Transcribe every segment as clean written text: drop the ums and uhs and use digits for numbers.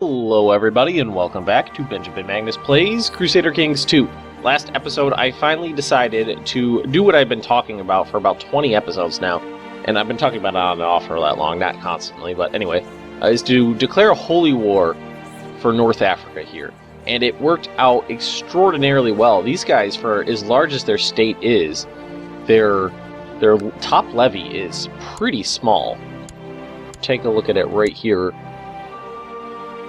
Hello everybody and welcome back to Benjamin Magnus Plays Crusader Kings 2. Last episode I finally decided to do what I've been talking about for about 20 episodes now. And I've been talking about it on and off for that long, not constantly, but anyway. Is to declare a holy war for North Africa here. And it worked out extraordinarily well. These guys, for as large as their state is, their top levy is pretty small. Take a look at it right here.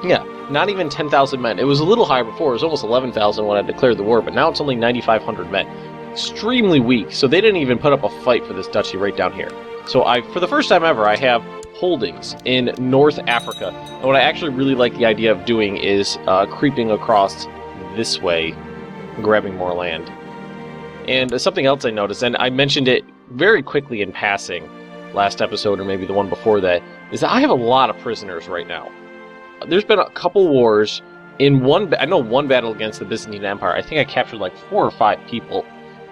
Yeah, not even 10,000 men. It was a little higher before. It was almost 11,000 when I declared the war, but now it's only 9,500 men. Extremely weak, so they didn't even put up a fight for this duchy right down here. So for the first time ever, I have holdings in North Africa. And what I actually really like the idea of doing is creeping across this way, grabbing more land. And something else I noticed, and I mentioned it very quickly in passing last episode, or maybe the one before that, is that I have a lot of prisoners right now. There's been a couple wars. I know one battle against the Byzantine Empire. I think I captured like 4 or 5 people.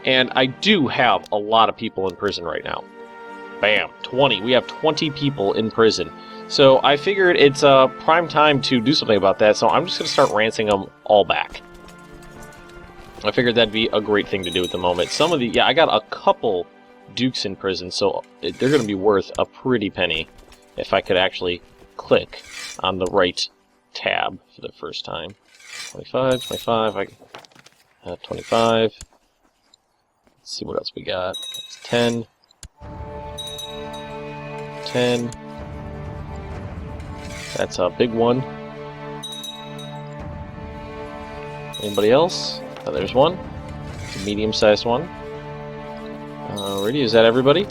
And I do have a lot of people in prison right now. Bam, 20. We have 20 people in prison. So I figured it's prime time to do something about that. So I'm just going to start ransoming them all back. I figured that'd be a great thing to do at the moment. I got a couple dukes in prison. So they're going to be worth a pretty penny if I could actually click on the right tab for the first time. 25, 25, 25. Let's see what else we got. That's 10. 10. That's a big one. Anybody else? Oh, there's one. It's a medium-sized one. Alrighty, is that everybody?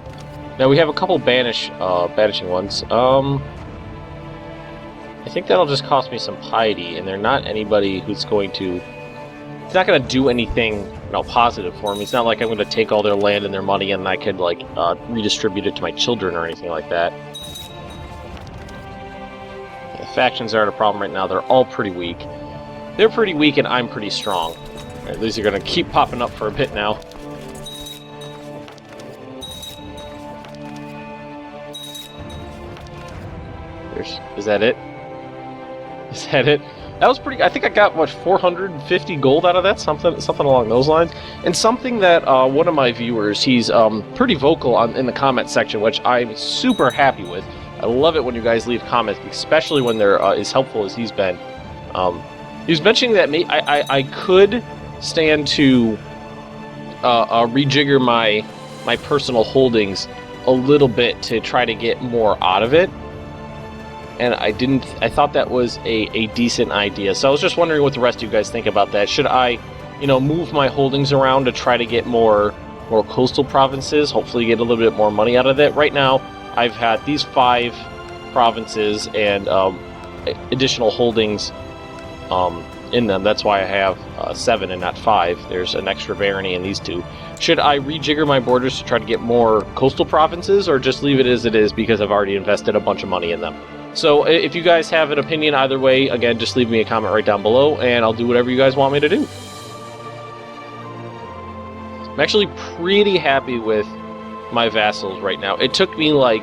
Now we have a couple banishing ones. I think that'll just cost me some piety, and they're not anybody who's going to... It's not going to do anything, positive for me. It's not like I'm going to take all their land and their money and I could, redistribute it to my children or anything like that. The factions aren't a problem right now. They're all pretty weak. They're pretty weak and I'm pretty strong. Right, these are going to keep popping up for a bit now. Is that it? Is that it? That was pretty... I think I got, 450 gold out of that? Something along those lines. And something that one of my viewers, he's pretty vocal in the comment section, which I'm super happy with. I love it when you guys leave comments, especially when they're as helpful as he's been. He was mentioning that I could stand to rejigger my personal holdings a little bit to try to get more out of it. And I thought that was a decent idea. So I was just wondering what the rest of you guys think about that. Should I, move my holdings around to try to get more coastal provinces, hopefully get a little bit more money out of it? Right now, I've had these 5 provinces and additional holdings in them. That's why I have 7 and not 5. There's an extra barony in these 2. Should I rejigger my borders to try to get more coastal provinces, or just leave it as it is because I've already invested a bunch of money in them? So if you guys have an opinion either way, again, just leave me a comment right down below, and I'll do whatever you guys want me to do. I'm actually pretty happy with my vassals right now. It took me like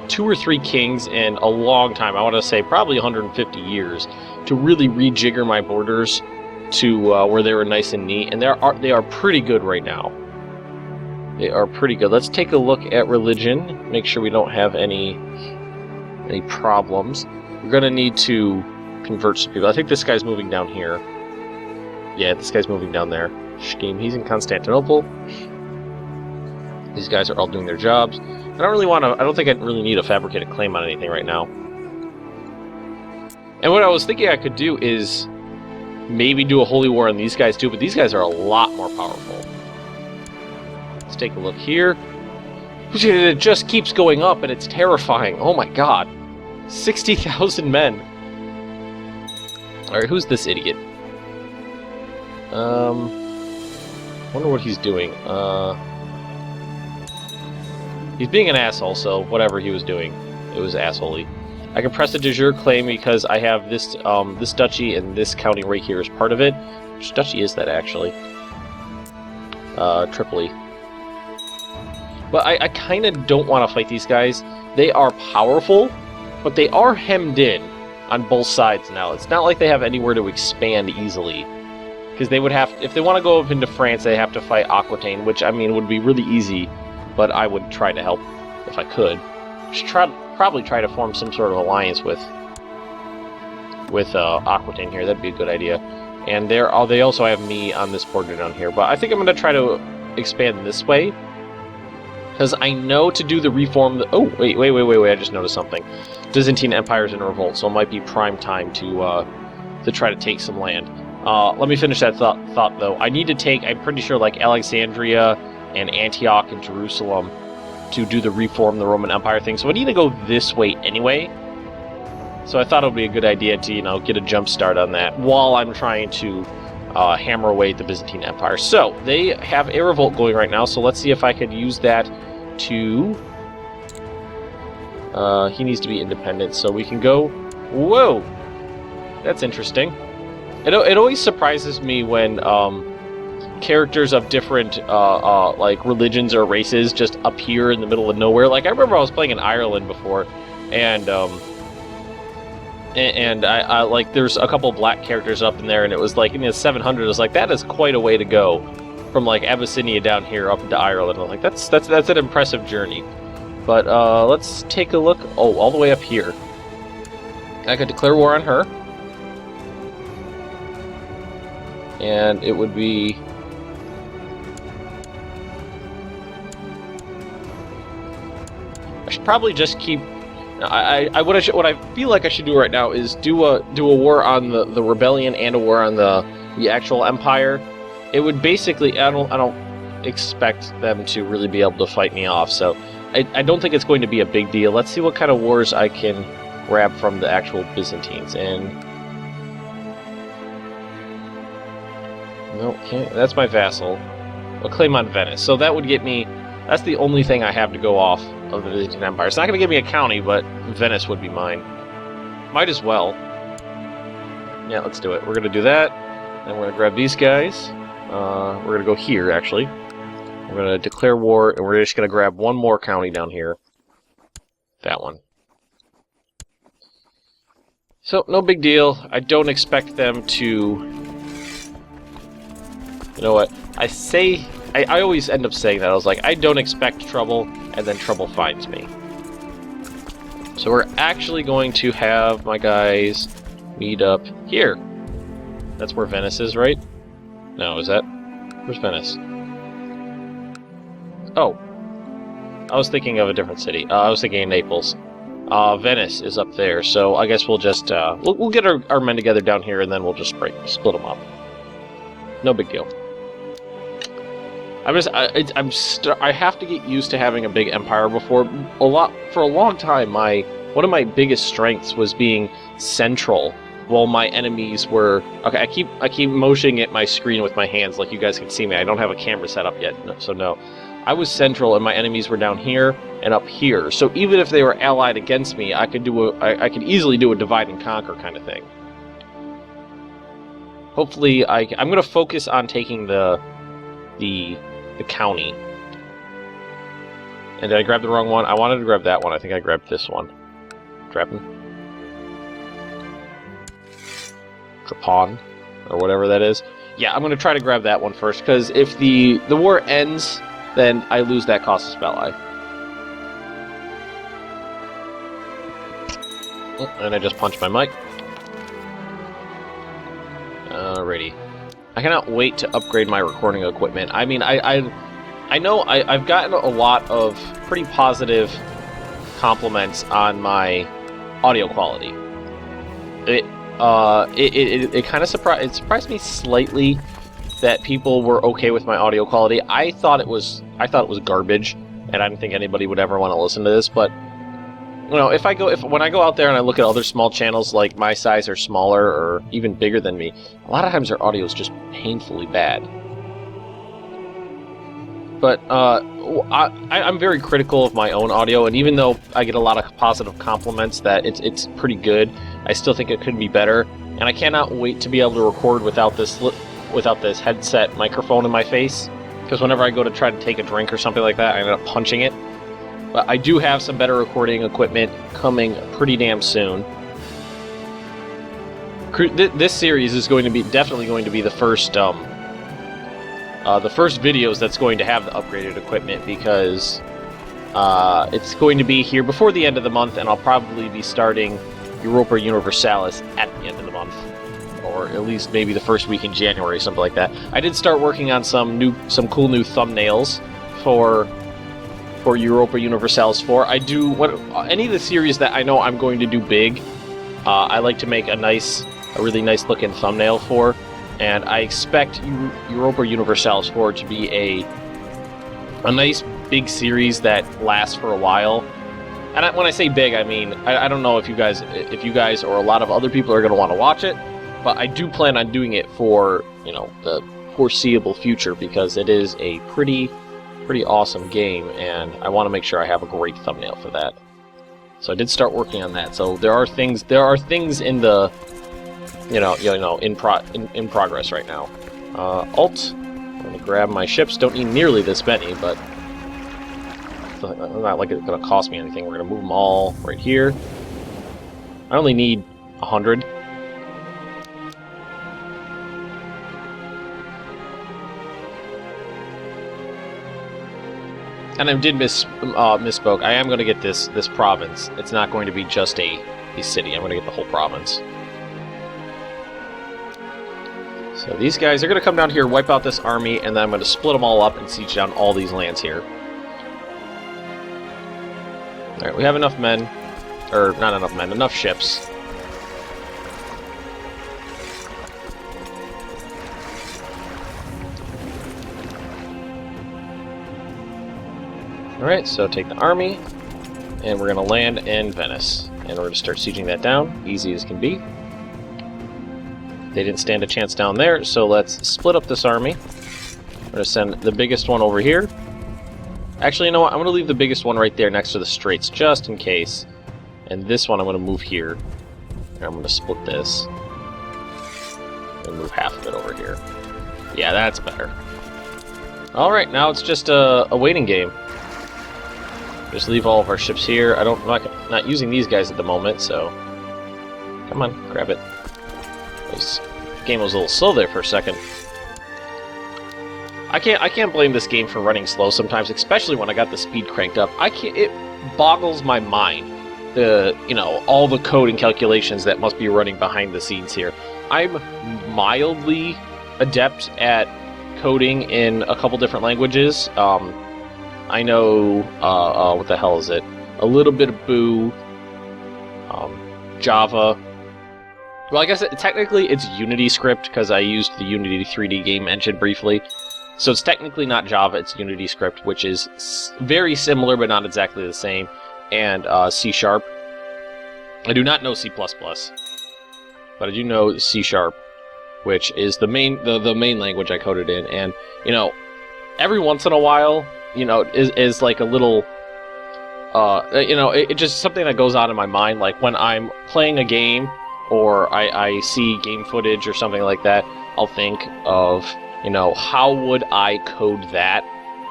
2 or 3 kings in a long time, I want to say probably 150 years, to really rejigger my borders to where they were nice and neat, and they are pretty good right now. They are pretty good. Let's take a look at religion, make sure we don't have any problems. We're going to need to convert some people. I think this guy's moving down here. Yeah, this guy's moving down there. Scheme. He's in Constantinople. These guys are all doing their jobs. I don't think I really need a fabricated claim on anything right now. And what I was thinking I could do is maybe do a holy war on these guys too, but these guys are a lot more powerful. Let's take a look here. It just keeps going up and it's terrifying. Oh my god. 60,000 men. Alright, who's this idiot? Wonder what he's doing. He's being an asshole, so whatever he was doing, it was assholey. I can press a de jure claim because I have this this duchy and this county right here as part of it. Which duchy is that, actually? Tripoli. But I kind of don't want to fight these guys. They are powerful, but they are hemmed in. on both sides now. It's not like they have anywhere to expand easily. Because they would have, if they want to go up into France, they have to fight Aquitaine, which, I mean, would be really easy, but I would try to help if I could. Should probably try to form some sort of alliance with Aquitaine here. That'd be a good idea. And they also have me on this border down here, but I think I'm going to try to expand this way. Because I know to do the reform... Oh, wait, I just noticed something. Byzantine Empire's in revolt, so it might be prime time to try to take some land. Let me finish that thought, though. I need to take, I'm pretty sure, like, Alexandria and Antioch and Jerusalem to do the reform the Roman Empire thing. So I need to go this way anyway. So I thought it would be a good idea to, you know, get a jump start on that while I'm trying to hammer away at the Byzantine Empire. So they have a revolt going right now, so let's see if I could use that to... he needs to be independent, so we can go... Whoa! That's interesting. It always surprises me when characters of different like religions or races just appear in the middle of nowhere. Like I remember I was playing in Ireland before, and I like there's a couple black characters up in there, and it was like in the 700. It was like that is quite a way to go from like Abyssinia down here up into Ireland. I'm like that's an impressive journey. But let's take a look. Oh, all the way up here. I could declare war on her. And it would be... I should probably just keep... what I feel like I should do right now is do a war on the rebellion and a war on the actual empire. It would basically... I don't expect them to really be able to fight me off, so I don't think it's going to be a big deal. Let's see what kind of wars I can grab from the actual Byzantines. And... No, can't. That's my vassal. A claim on Venice. So that would get me... That's the only thing I have to go off of the Byzantine Empire. It's not going to give me a county, but Venice would be mine. Might as well. Yeah, let's do it. We're going to do that. Then we're going to grab these guys. We're going to go here, actually. We're going to declare war, and we're just going to grab one more county down here. That one. So, no big deal. I don't expect them to... You know what? I always end up saying that. I was like, I don't expect trouble, and then trouble finds me. So we're actually going to have my guys meet up here. That's where Venice is, right? No, is that? Where's Venice? Oh. I was thinking of a different city. I was thinking of Naples. Venice is up there, so I guess we'll just, we'll get our men together down here, and then we'll just split them up. No big deal. I have to get used to having a big empire for a long time. One of my biggest strengths was being central, while my enemies were. Okay, I keep motioning at my screen with my hands, like you guys can see me. I don't have a camera set up yet, so no. I was central, and my enemies were down here and up here. So even if they were allied against me, I could easily do a divide and conquer kind of thing. Hopefully, I'm going to focus on taking the county. And did I grab the wrong one? I wanted to grab that one. I think I grabbed this one. Drapen? Trapon? Or whatever that is. Yeah, I'm going to try to grab that one first, because if the war ends, then I lose that casus belli. Oh, and I just punched my mic. Alrighty. I cannot wait to upgrade my recording equipment. I mean, I know I've gotten a lot of pretty positive compliments on my audio quality. It kind of surprised me slightly that people were okay with my audio quality. I thought it was garbage, and I didn't think anybody would ever want to listen to this, but you know, when I go out there and I look at other small channels like my size or smaller or even bigger than me, a lot of times their audio is just painfully bad. But I'm very critical of my own audio, and even though I get a lot of positive compliments that it's pretty good, I still think it could be better. And I cannot wait to be able to record without this headset microphone in my face, because whenever I go to try to take a drink or something like that, I end up punching it. But I do have some better recording equipment coming pretty damn soon. this series is going to be definitely going to be the first videos that's going to have the upgraded equipment, because it's going to be here before the end of the month, and I'll probably be starting Europa Universalis at the end of the month, or at least maybe the first week in January, something like that. I did start working on some cool new thumbnails for Europa Universalis 4. I do any of the series that I know I'm going to do big. I like to make a really nice looking thumbnail for, and I expect Europa Universalis 4 to be a nice big series that lasts for a while. And when I say big, I mean I don't know if you guys or a lot of other people are going to want to watch it, but I do plan on doing it for the foreseeable future, because it is a pretty awesome game, and I want to make sure I have a great thumbnail for that. So I did start working on that. So there are things in the in progress right now. Alt. I'm going to grab my ships. Don't need nearly this many, but it's not like it's going to cost me anything. We're going to move them all right here. I only need 100. And I did misspoke. I am going to get this province. It's not going to be just a city. I'm going to get the whole province. So these guys are going to come down here, wipe out this army, and then I'm going to split them all up and siege down all these lands here. Alright, we have enough men. Or, not enough men, enough ships. Alright, so take the army, and we're going to land in Venice. And we're going to start sieging that down, easy as can be. They didn't stand a chance down there, so let's split up this army. We're going to send the biggest one over here. Actually, you know what? I'm going to leave the biggest one right there next to the straits, just in case. And this one I'm going to move here. And I'm going to split this. And move half of it over here. Yeah, that's better. Alright, now it's just a waiting game. Just leave all of our ships here. I'm not using these guys at the moment, so... Come on, grab it. This game was a little slow there for a second. I can't blame this game for running slow sometimes, especially when I got the speed cranked up. It boggles my mind, all the code and calculations that must be running behind the scenes here. I'm mildly adept at coding in a couple different languages. I know, what the hell is it? A little bit of Boo, Java. Well, I guess technically it's Unity script, because I used the Unity 3D game engine briefly. So it's technically not Java, it's Unity script, which is very similar but not exactly the same. And C#. I do not know C++, but I do know C#, which is the main language I coded in. And, every once in a while, is like a little... it's just something that goes on in my mind, like when I'm playing a game, or I see game footage or something like that, I'll think of, how would I code that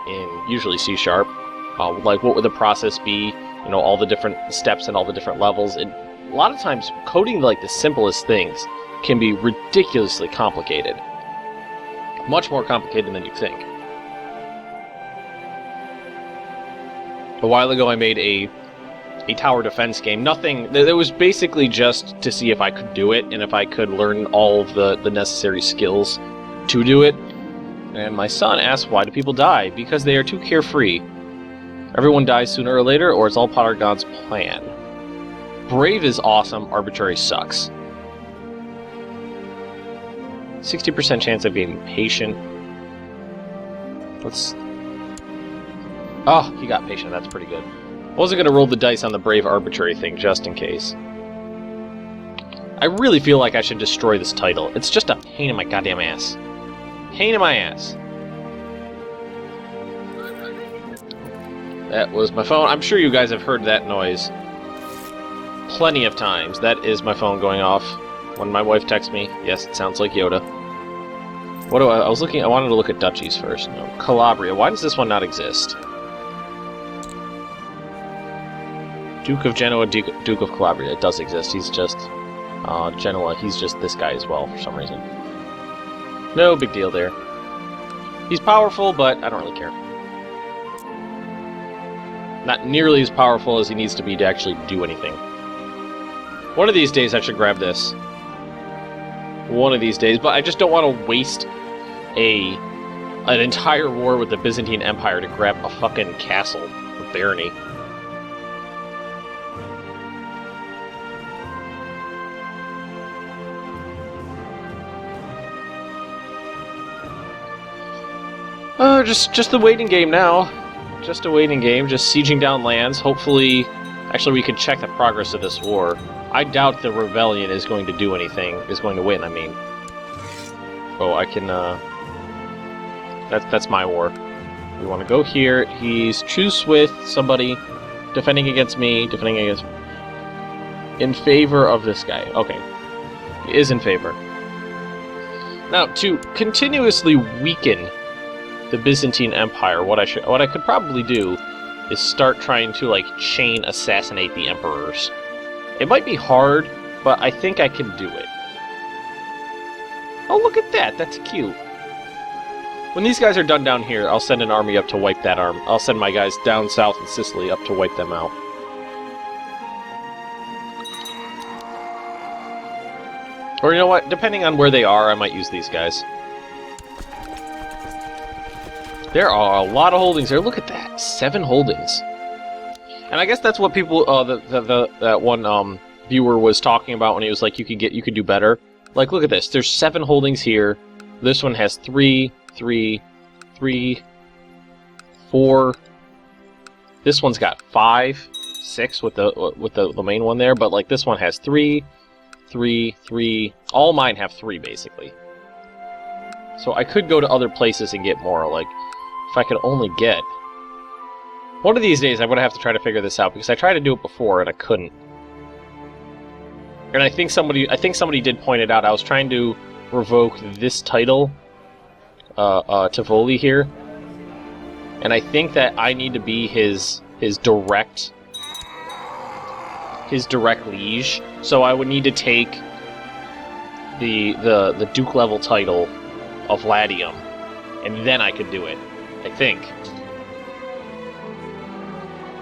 in usually C#? Like, what would the process be? All the different steps and all the different levels. And a lot of times, coding like the simplest things can be ridiculously complicated. Much more complicated than you think. A while ago, I made a tower defense game. It was basically just to see if I could do it, and if I could learn all of the necessary skills to do it. And my son asked, why do people die? Because they are too carefree. Everyone dies sooner or later, or it's all part of God's plan. Brave is awesome, arbitrary sucks. 60% chance of being patient. Oh, he got patient, that's pretty good. I wasn't going to roll the dice on the brave arbitrary thing, just in case. I really feel like I should destroy this title. It's just a pain in my goddamn ass. Pain in my ass. That was my phone. I'm sure you guys have heard that noise plenty of times. That is my phone going off when my wife texts me. Yes, it sounds like Yoda. I wanted to look at duchies first. No. Calabria. Why does this one not exist? Duke of Genoa, Duke of Calabria. It does exist. He's just Genoa, he's just this guy as well for some reason. No big deal there. He's powerful, but I don't really care. Not nearly as powerful as he needs to be to actually do anything. One of these days I should grab this. One of these days, but I just don't want to waste an entire war with the Byzantine Empire to grab a fucking castle, a barony. Oh, just the waiting game now. Just a waiting game, just sieging down lands. Hopefully, actually we could check the progress of this war. I doubt the rebellion is going to do anything, is going to win, I mean. Oh, I can, That's my war. We want to go here. He's truce with somebody, defending against me, defending against... In favor of this guy. Okay. He is in favor. Now, to continuously weaken the Byzantine Empire, what I could probably do is start trying to, like, chain assassinate the emperors. It might be hard, but I think I can do it. Oh, look at that! That's cute. When these guys are done down here, I'll send an army up to wipe that army. I'll send my guys down south in Sicily up to wipe them out. Or you know what? Depending on where they are, I might use these guys. There are a lot of holdings there. Look at that. 7 holdings. And I guess that's what people, that one viewer was talking about when he was like, you could do better. Like, look at this. There's 7 holdings here. This one has 3, 3, 3, 4. This one's got 5, 6 with the main one there. But like this one has 3, 3, 3. All mine have 3 basically. So I could go to other places and get more. Like, if I could only get... One of these days I'm going to have to try to figure this out, because I tried to do it before and I couldn't. And I think somebody did point it out. I was trying to revoke this title to Voli here. And I think that I need to be his direct liege. So I would need to take the Duke level title of Latium, and then I could do it. I think.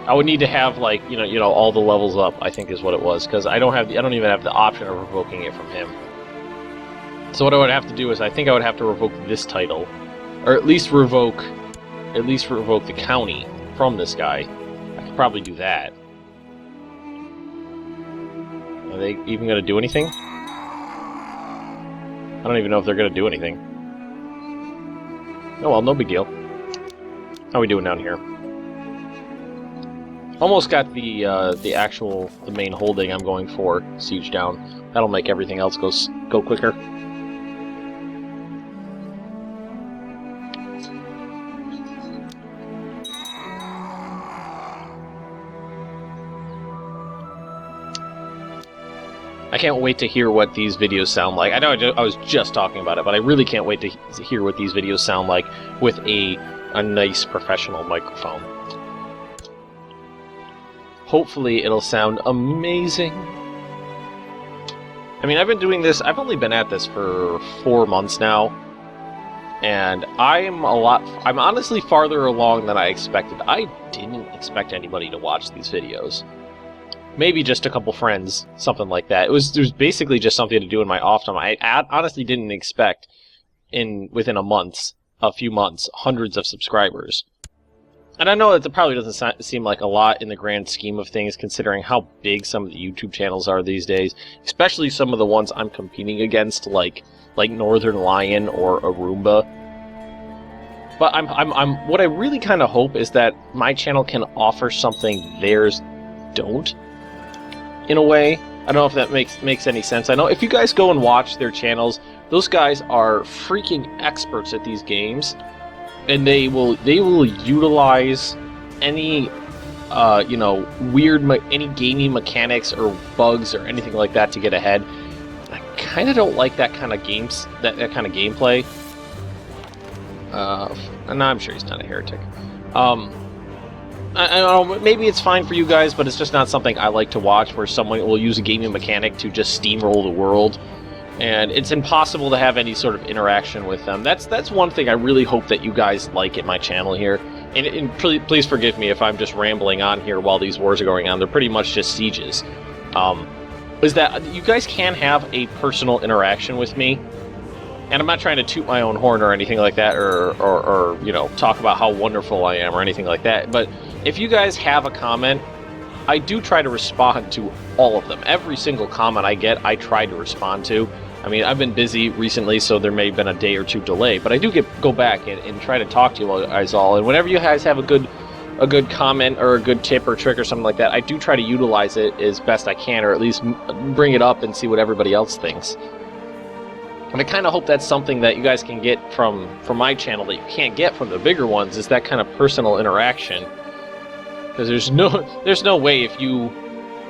I would need to have, like, you know all the levels up, I think is what it was, because I don't even have the option of revoking it from him. So what I would have to do is, I think I would have to revoke this title, or at least revoke the county from this guy. I could probably do that. Are they even going to do anything? I don't even know if they're going to do anything. Oh well, no big deal. How are we doing down here? Almost got the main holding I'm going for siege down. That'll make everything else go quicker. I can't wait to hear what these videos sound like. I know I was just talking about it, but I really can't wait to hear what these videos sound like with a nice professional microphone. Hopefully it'll sound amazing. I mean, I've been doing this, I've only been at this for 4 months now, and I'm honestly farther along than I expected. I didn't expect anybody to watch these videos. Maybe just a couple friends, something like that. It was basically just something to do in my off time. I honestly didn't expect within a few months, hundreds of subscribers. And I know that it probably doesn't seem like a lot in the grand scheme of things, considering how big some of the YouTube channels are these days, especially some of the ones I'm competing against, like Northern Lion or Arumba. But what I really kind of hope is that my channel can offer something theirs don't, in a way. I don't know if that makes any sense. I know if you guys go and watch their channels, those guys are freaking experts at these games. And they will utilize any any gaming mechanics or bugs or anything like that to get ahead. I kind of don't like that kind of that kind of gameplay. And I'm sure he's not a heretic. I don't know, maybe it's fine for you guys, but it's just not something I like to watch, where someone will use a gaming mechanic to just steamroll the world, and it's impossible to have any sort of interaction with them. That's one thing I really hope that you guys like at my channel here, and please forgive me if I'm just rambling on here while these wars are going on. They're pretty much just sieges. Is that you guys can have a personal interaction with me. And I'm not trying to toot my own horn or anything like that, or you know, talk about how wonderful I am or anything like that. But if you guys have a comment, I do try to respond to all of them. Every single comment I get, I try to respond to. I mean, I've been busy recently, so there may have been a day or two delay, but I do go back and try to talk to you guys all. And whenever you guys have a good comment or a good tip or trick or something like that, I do try to utilize it as best I can, or at least bring it up and see what everybody else thinks. And I kind of hope that's something that you guys can get from my channel that you can't get from the bigger ones, is that kind of personal interaction. Because there's no way if you...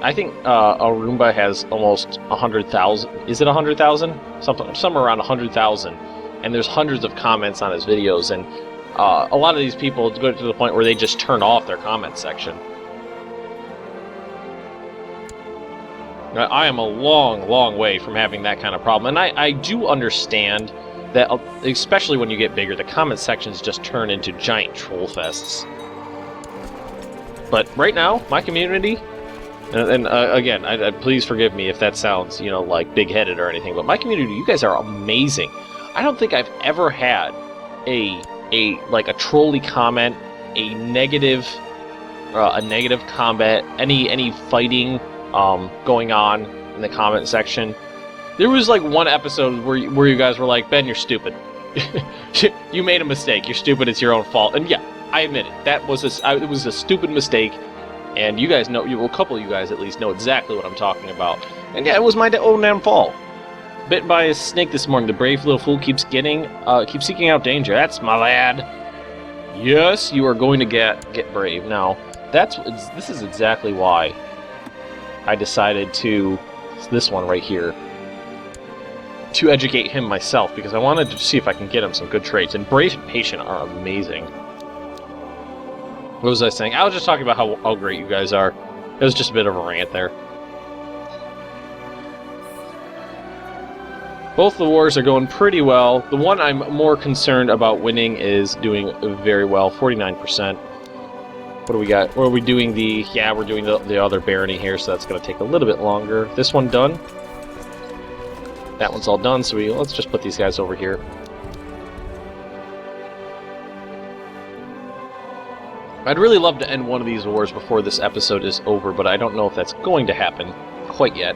I think Arumba has almost 100,000. Is it 100,000? Somewhere around 100,000. And there's hundreds of comments on his videos. And a lot of these people go to the point where they just turn off their comment section. I am a long, long way from having that kind of problem. And I do understand that, especially when you get bigger, the comment sections just turn into giant troll fests. But right now, my community, and again, please forgive me if that sounds, you know, like big-headed or anything, but my community, you guys are amazing. I don't think I've ever had a trolly comment, a negative comment, any fighting going on in the comment section. There was like one episode where you guys were like, Ben, you're stupid. You made a mistake. You're stupid. It's your own fault. And yeah, I admit it. It was a stupid mistake. And you guys know, a couple of you guys at least know exactly what I'm talking about. And yeah, it was my own damn fault. Bitten by a snake this morning. The brave little fool keeps seeking out danger. That's my lad. Yes, you are going to get brave. Now, this is exactly why I decided to, this one right here, to educate him myself, because I wanted to see if I can get him some good traits. And brave and patient are amazing. What was I saying? I was just talking about how great you guys are. It was just a bit of a rant there. Both the wars are going pretty well. The one I'm more concerned about winning is doing very well, 49%. What do we got? Or are we doing we're doing the other barony here, so that's going to take a little bit longer. This one done. That one's all done, so let's just put these guys over here. I'd really love to end one of these wars before this episode is over, but I don't know if that's going to happen quite yet.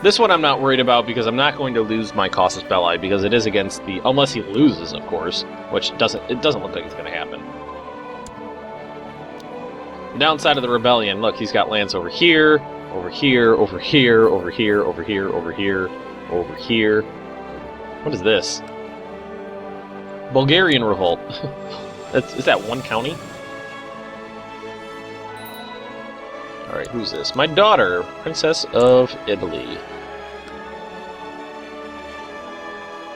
This one I'm not worried about, because I'm not going to lose my Casus Belli, because it is against the... Unless he loses, of course, which it doesn't look like it's going to happen. The downside of the rebellion, look, he's got lands over here, over here, over here, over here, over here, over here, over here. What is this? Bulgarian revolt. Is that one county? Alright, who's this? My daughter, Princess of Italy.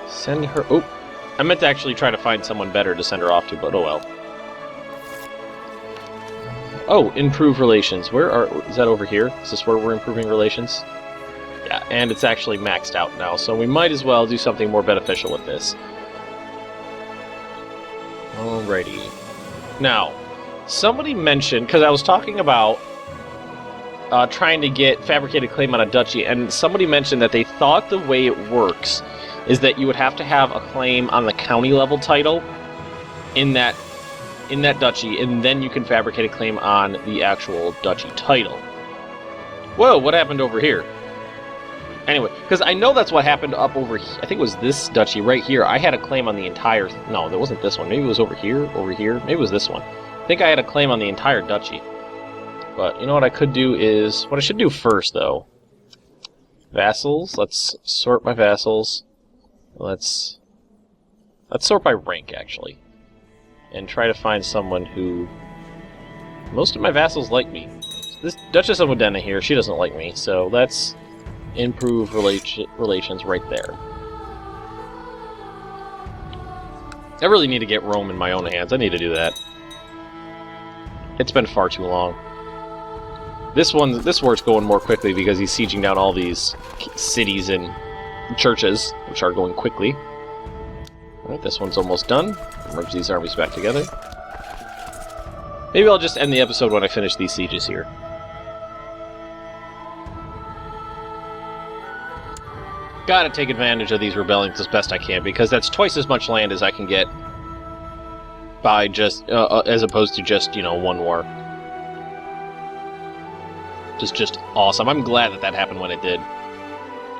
Send her... Oh, I meant to actually try to find someone better to send her off to, but oh well. Oh, improve relations. Is that over here? Is this where we're improving relations? Yeah, and it's actually maxed out now, so we might as well do something more beneficial with this. Alrighty. Now, somebody mentioned, because I was talking about trying to get fabricated claim on a duchy, and somebody mentioned that they thought the way it works is that you would have to have a claim on the county level title in that duchy, and then you can fabricate a claim on the actual duchy title. Whoa, what happened over here? Anyway, because I know that's what happened up over here. I think it was this duchy right here. I had a claim on the entire... No, that wasn't this one. Maybe it was over here, over here. Maybe it was this one. I think I had a claim on the entire duchy. But you know what I could do is... What I should do first, though. Vassals. Let's sort my vassals. Let's sort by rank, actually. And try to find someone who... Most of my vassals like me. This Duchess of Modena here, she doesn't like me, so let's improve relations right there. I really need to get Rome in my own hands. I need to do that. It's been far too long. This war's going more quickly because he's sieging down all these cities and churches, which are going quickly. Alright, this one's almost done. Merge these armies back together. Maybe I'll just end the episode when I finish these sieges here. Gotta take advantage of these rebellions as best I can, because that's twice as much land as I can get by just, as opposed to just, you know, one war. Just awesome. I'm glad that that happened when it did.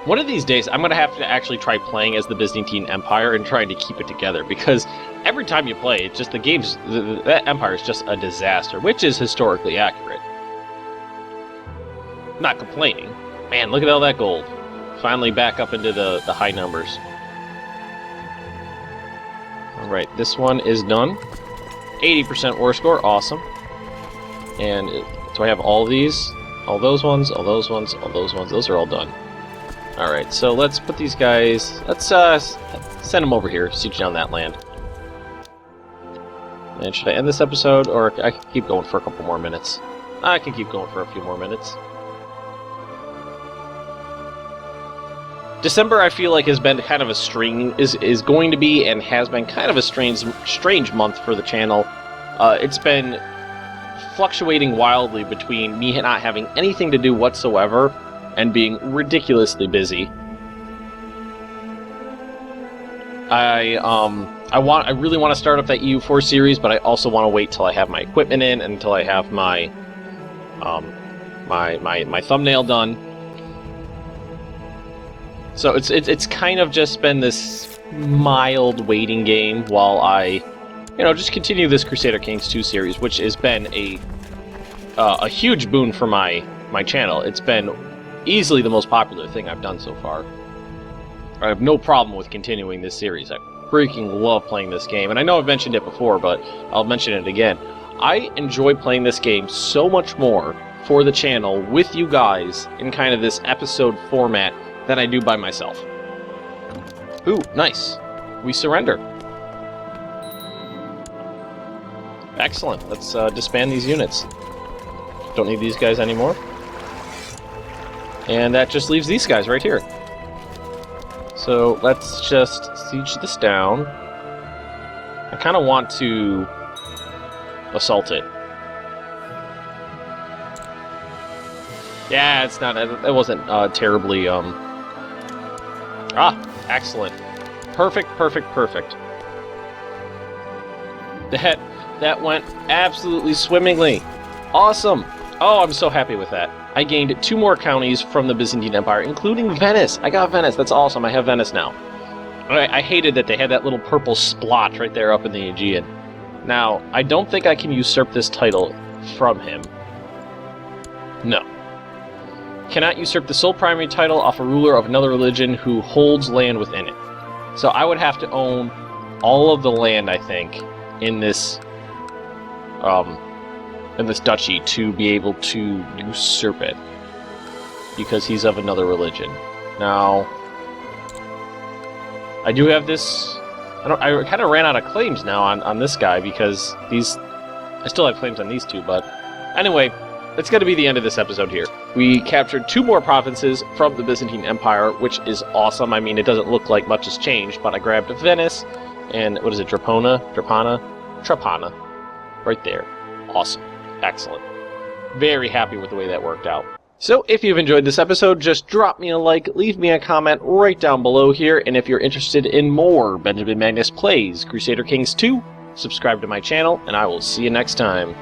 One of these days, I'm going to have to actually try playing as the Byzantine Empire and trying to keep it together, because every time you play, it's just that empire is just a disaster, which is historically accurate. Not complaining. Man, look at all that gold. Finally back up into the high numbers. Alright, this one is done. 80% war score, awesome. And do I have all these? All those ones, all those ones, all those ones. Those are all done. Alright, so let's put these guys... Let's send them over here, siege down that land. And should I end this episode, or I can keep going for a couple more minutes? I can keep going for a few more minutes. December, I feel like, has been kind of a is going to be and has been kind of a strange month for the channel. It's been fluctuating wildly between me not having anything to do whatsoever and being ridiculously busy. I really want to start up that EU4 series, but I also want to wait till I have my equipment in and until I have my my thumbnail done. So it's kind of just been this mild waiting game while I, just continue this Crusader Kings 2 series, which has been a huge boon for my channel. It's been easily the most popular thing I've done so far. I have no problem with continuing this series. I freaking love playing this game, and I know I've mentioned it before, but I'll mention it again. I enjoy playing this game so much more for the channel with you guys in kind of this episode format than I do by myself. Ooh, nice. We surrender. Excellent. Let's disband these units. Don't need these guys anymore. And that just leaves these guys right here. So let's just siege this down. I kind of want to assault it. Yeah, it's not. It wasn't terribly. Excellent. Perfect. That went absolutely swimmingly. Awesome. Oh, I'm so happy with that. I gained 2 more counties from the Byzantine Empire, including Venice. I got Venice. That's awesome. I have Venice now. I hated that they had that little purple splotch right there up in the Aegean. Now, I don't think I can usurp this title from him. No. Cannot usurp the sole primary title off a ruler of another religion who holds land within it. So I would have to own all of the land, I think, in this duchy to be able to usurp it, because he's of another religion. Now, I do have this. I kind of ran out of claims now on this guy, because I still have claims on these 2, but anyway. That's going to be the end of this episode here. We captured 2 more provinces from the Byzantine Empire, which is awesome. I mean, it doesn't look like much has changed, but I grabbed Venice, and what is it, Trapana? Right there. Awesome. Excellent. Very happy with the way that worked out. So, if you've enjoyed this episode, just drop me a like, leave me a comment right down below here, and if you're interested in more Benjamin Magnus Plays Crusader Kings 2, subscribe to my channel, and I will see you next time.